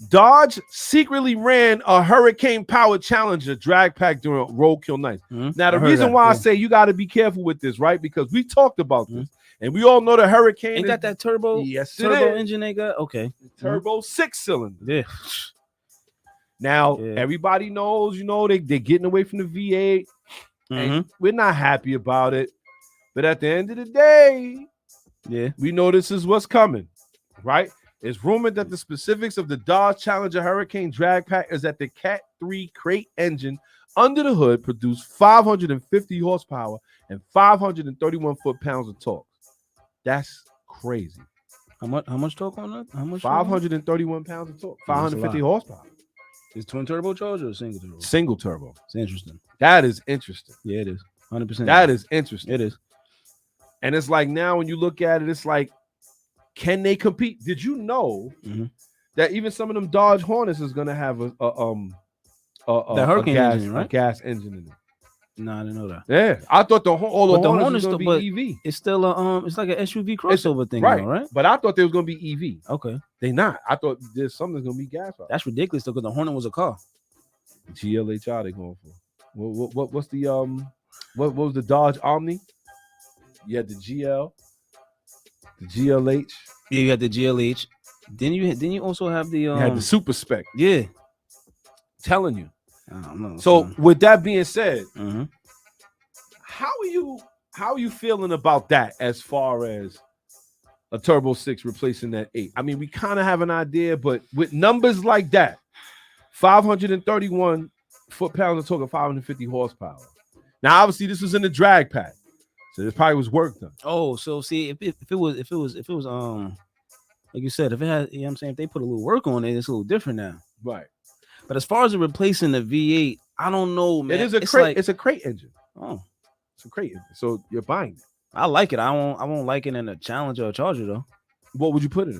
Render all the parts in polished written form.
Dodge secretly ran a hurricane-powered Challenger drag pack during Roadkill nights. Now, the reason why I say you got to be careful with this, right? Because we talked about this, and we all know the Hurricane ain't got that turbo. Yes, turbo engine they got. Okay, turbo 6-cylinder. Yeah. Now everybody knows, they're getting away from the V8, and we're not happy about it. But at the end of the day, we know this is what's coming, right? It's rumored that the specifics of the Dodge Challenger Hurricane drag pack is that the Cat 3 crate engine under the hood produced 550 horsepower and 531 foot-pounds of torque. That's crazy. How much torque on that? How much? 531 pounds of torque. 550 horsepower. Is twin turbocharged or single turbo? Single turbo. It's interesting. That is interesting. Yeah, it is. 100%. That is interesting. It is. And it's like now when you look at it, it's like, can they compete? Did you know that even some of them Dodge Hornets is gonna have a Hurricane engine, right? A gas engine in it? No, I didn't know that. Yeah, I thought the Hornets was gonna be EV. It's still it's like an SUV crossover thing, right? Now, right? But I thought they was gonna be EV. Okay, they not. I thought there's something that's gonna be gas. That's ridiculous though, because the Hornet was a car. GLHR they going for. What's the what was the Dodge Omni? You had the GL, the GLH. Yeah, you had the GLH. Then you also have the you had the Super Spec. Yeah, telling you. I don't know. So with that being said, how are you feeling about that as far as a Turbo 6 replacing that 8? I mean, we kind of have an idea, but with numbers like that, 531 foot-pounds of torque and 550 horsepower. Now, obviously, this was in the drag pack, so this probably was work done. Oh, so see, if it was like you said, if it had, I'm saying, if they put a little work on it, it's a little different now. Right. But as far as replacing the V8, I don't know, man. It is a crate. It's a crate engine. Oh, it's a crate engine. So you're buying it. I like it. I won't like it in a Challenger or Charger though. What would you put it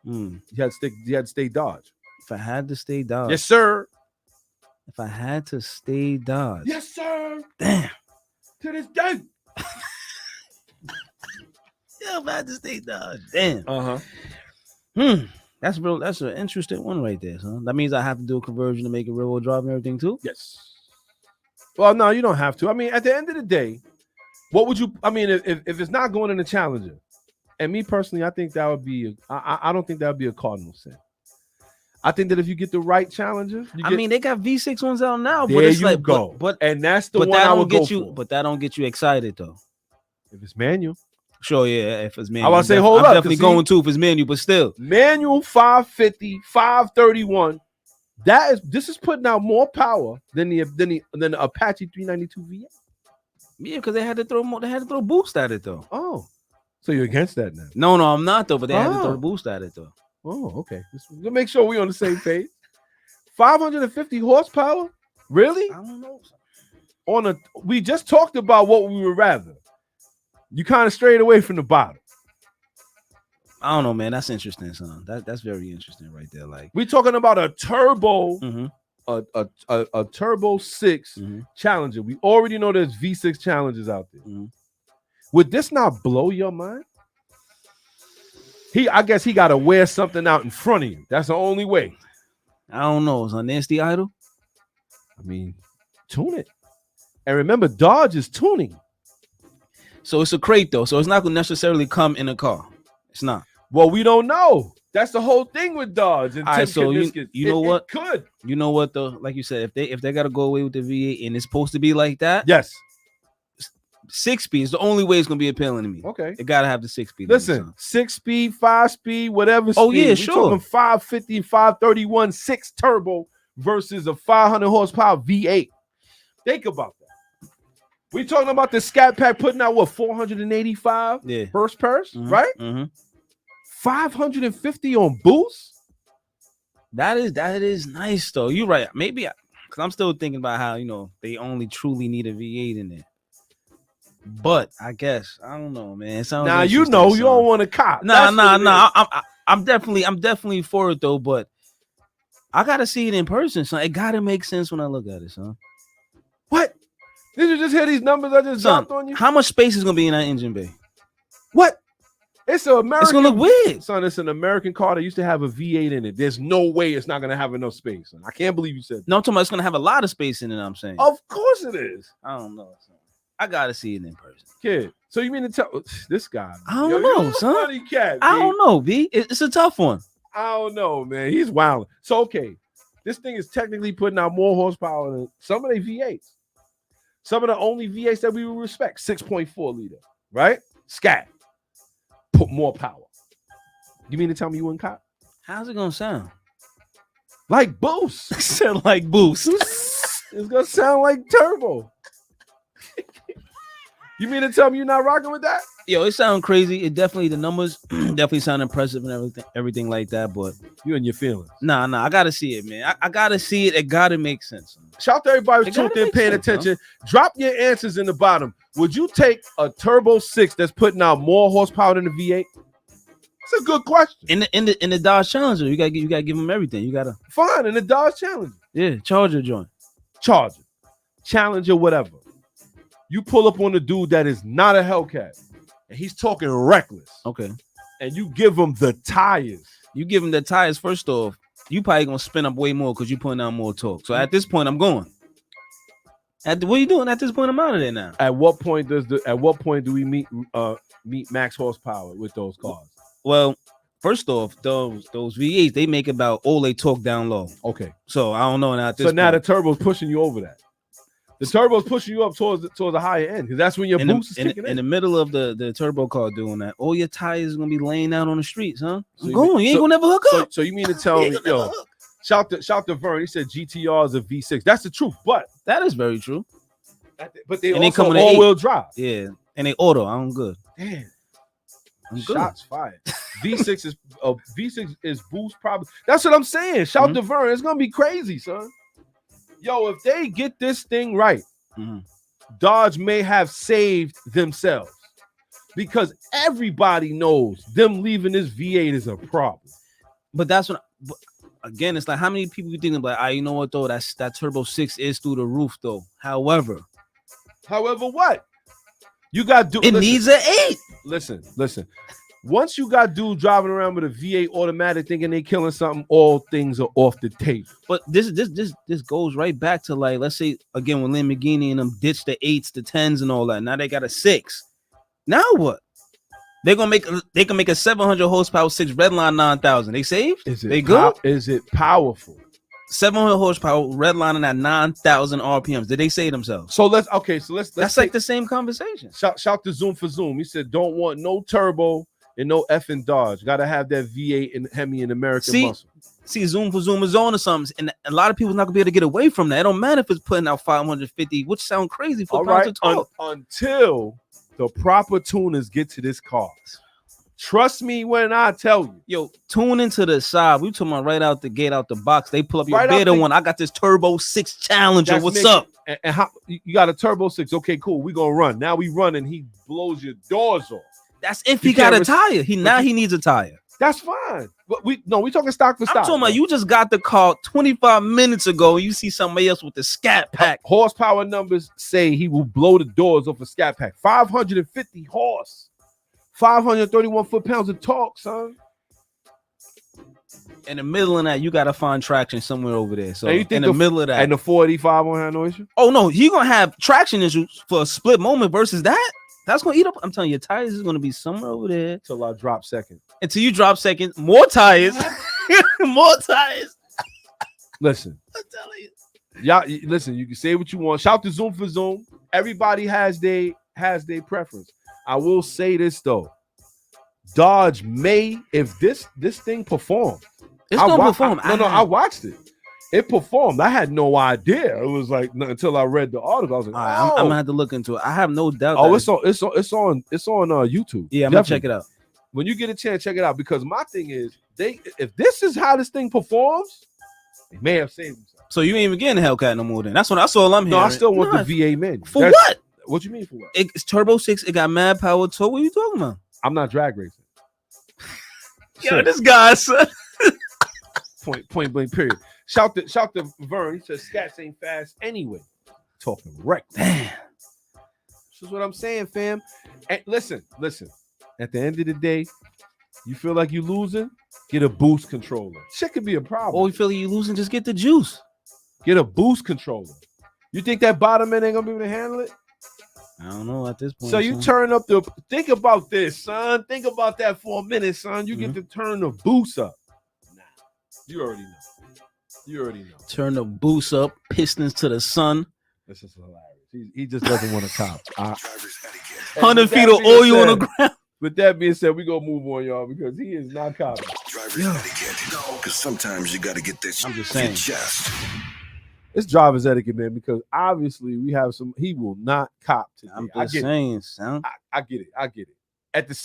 in? You had to stay Dodge. If I had to stay Dodge, yes, sir. If I had to stay Dodge, yes, sir. Damn. To this day. Yeah, if I had to stay Dodge, damn. That's real. That's an interesting one right there, son. That means I have to do a conversion to make it rear-wheel drive and everything too. Yes. Well, no, you don't have to. I mean, at the end of the day, what would you? I mean, if it's not going in the Challenger, and me personally, I think that would be. I don't think that would be a cardinal sin. I think that if you get the right Challenger, they got V6 ones out now. There but it's you like, go. But and that's the one I would go for. But that don't get you excited though. If it's manual. Sure, yeah. If it's manual, I was say, hold up. I'm definitely going to if it's manual, but still, manual 550, 531. This is putting out more power than the Apache 392 V8. Yeah, because they had to throw boost at it though. Oh, so you're against that now? No, I'm not though. But they had to throw boost at it though. Oh, okay. Let's make sure we're on the same page. 550 horsepower? Really? I don't know. We just talked about what we would rather. You kind of strayed away from the bottom. I don't know, man. That's interesting, son. That's very interesting right there. Like we're talking about a turbo, a Turbo 6 Challenger. We already know there's V6 Challengers out there. Would this not blow your mind? I guess he got to wear something out in front of you. That's the only way. I don't know. Is a nasty idol? I mean, tune it. And remember, Dodge is tuning. So it's a crate though. So it's not going to necessarily come in a car. It's not. Well, we don't know. That's the whole thing with Dodge. And all right, so you know what? It could. You know what though? Like you said, if they got to go away with the V8 and it's supposed to be like that, yes. 6-speed is the only way it's gonna be appealing to me. Okay, it gotta have the 6-speed. Listen, 6-speed, 5-speed, whatever. Oh speed. yeah, We're sure. talking 550, 531, 6 turbo versus a 500 horsepower V8. Think about that. We talking about the Scat Pack putting out what 485 horsepower, right? 550 on boost. That is nice though. You're right. Maybe because I'm still thinking about how they only truly need a V8 in there. But I guess I don't know, man. Now you don't want to cop. Nah. I'm definitely for it though. But I gotta see it in person, son. It gotta make sense when I look at it, son. What? Did you just hear these numbers I just dropped on you? How much space is gonna be in that engine bay? What? It's an American. It's gonna look weird, son. It's an American car that used to have a V8 in it. There's no way it's not gonna have enough space. Son. I can't believe you said that. No, I'm talking about it's gonna have a lot of space in it. I'm saying. Of course it is. I don't know. Son. I gotta see it in person. Kid. So you mean to tell this guy? I don't know, son. Funny cat. I don't know, B. It's a tough one. I don't know, man. He's wild. So okay, this thing is technically putting out more horsepower than some of the V8s. Some of the only V8s that we would respect, 6.4 liter, right? Scat. Put more power. You mean to tell me you wouldn't cop? How's it gonna sound? Like Boost. Sound like Boost. It's gonna sound like turbo. You mean to tell me you're not rocking with that? Yo, it sounds crazy. It definitely, the numbers definitely sound impressive and everything like that. But you and your feelings. Nah, I gotta see it, man. I gotta see it. It gotta make sense. Shout out to everybody who's tuned in, paying attention. Drop your answers in the bottom. Would you take a Turbo 6 that's putting out more horsepower than the V8? It's a good question. In the Dodge Challenger, you gotta give them everything. You gotta fine in the Dodge Challenger. Yeah, Charger joint, Charger, Challenger, whatever. You pull up on a dude that is not a Hellcat, and he's talking reckless. Okay, and you give him the tires. You give him the tires. First off, you probably gonna spin up way more because you putting out more torque. So at this point, I'm going. What are you doing at this point? I'm out of there now. At what point do we meet max horsepower with those cars? Well, first off, those V8s, they make about all they torque down low. Okay. So I don't know now. So now the turbo's pushing you over that. The turbo's pushing you up towards the higher end because that's when your boost is kicking in. In the middle of the turbo car doing that, all your tires are gonna be laying out on the streets, huh? So you ain't gonna never hook up. So you mean to tell me, yo, shout to Vern. He said GTR is a V6. That's the truth, but that is very true. But they also all-wheel drive. Yeah, and they auto. I'm good. Damn. I'm good. Shots fired. V6 is boost probably. That's what I'm saying. Shout to Vern. It's gonna be crazy, son. Yo, if they get this thing right, Dodge may have saved themselves because everybody knows them leaving this V8 is a problem. But that's what. Again, it's like how many people you thinking like, you know what though? That Turbo 6 is through the roof though. However, what? You got dude. It needs an 8. Listen. Once you got dudes driving around with a V8 automatic thinking they killing something, all things are off the table. But this goes right back to like, let's say again when Lynn McGuinney and them ditched the 8s, the 10s, and all that. Now they got a 6. Now what? They can make a 700 horsepower 6 Redline 9000. They saved? They good? Is it powerful? 700 horsepower redlining at 9,000 RPMs. Did they say themselves? So let's That's like the same conversation. Shout to Zoom for Zoom. He said, "Don't want no turbo and no effing Dodge. Got to have that V8 and Hemi and American muscle." See, Zoom for Zoom is on to something, and a lot of people not gonna be able to get away from that. It don't matter if it's putting out 550, which sound crazy for pounds of torque. Until the proper tuners get to this car. Trust me when I tell you. Yo, tune into the side. We talking about right out the gate, out the box. They pull up your beta one. I got this Turbo 6 Challenger. What's up? And how you got a Turbo 6? Okay, cool. We gonna run. Now we run and he blows your doors off. That's if he got a tire. He needs a tire. That's fine. But we talking stock for stock. I'm talking about you just got the car 25 minutes ago and you see somebody else with the Scat Pack. Horsepower numbers say he will blow the doors off a Scat Pack. 550 horse. 531 foot-pounds of torque, son. In the middle of that, you gotta find traction somewhere over there. So you think in the middle of that, and the 485 won't have no issue. Oh no, you're gonna have traction issues for a split moment versus that. That's gonna eat up. I'm telling you, your tires is gonna be somewhere over there until I drop second. Until you drop second, more tires, more tires. Listen, I'm telling you, y'all. Listen, you can say what you want. Shout to Zoom for Zoom. Everybody has their preference. I will say this though, Dodge may, if this thing performed, it's gonna perform. I watched it. It performed. I had no idea. It was like until I read the article. I was like, I'm gonna have to look into it. I have no doubt. Oh, it's on YouTube. Yeah, I'm gonna check it out. When you get a chance, check it out. Because my thing is, if this is how this thing performs, they may have saved themselves. So you ain't even getting a Hellcat no more. Then that's all I'm hearing. No, I still want the V8 menu. For what? What you mean for what? It's Turbo 6. It got mad power torque. What are you talking about? I'm not drag racing. Yo, this guy, son. Point blank. Period. Shout to Vern. He says Scats ain't fast anyway. Talking wreck. Damn. This is what I'm saying, fam. And listen. At the end of the day, you feel like you're losing, get a boost controller. Shit could be a problem. Or you feel like you're losing, just get the juice. Get a boost controller. You think that bottom end ain't gonna be able to handle it? I don't know at this point. So you turn up the. Think about this, son. Think about that for a minute, son. You get to turn the boost up. Nah, you already know. You already know. Turn the boost up, pistons to the sun. This is hilarious. He just doesn't want to cop. 100 feet of oil on the ground. With that being said, we gonna move on, y'all, because he is not copping. Driver's etiquette. Because sometimes you got to get this. I'm just saying. Chest. It's driver's etiquette, man, because obviously we have some. He will not cop today. I'm just saying, son. I get it. I get it. At the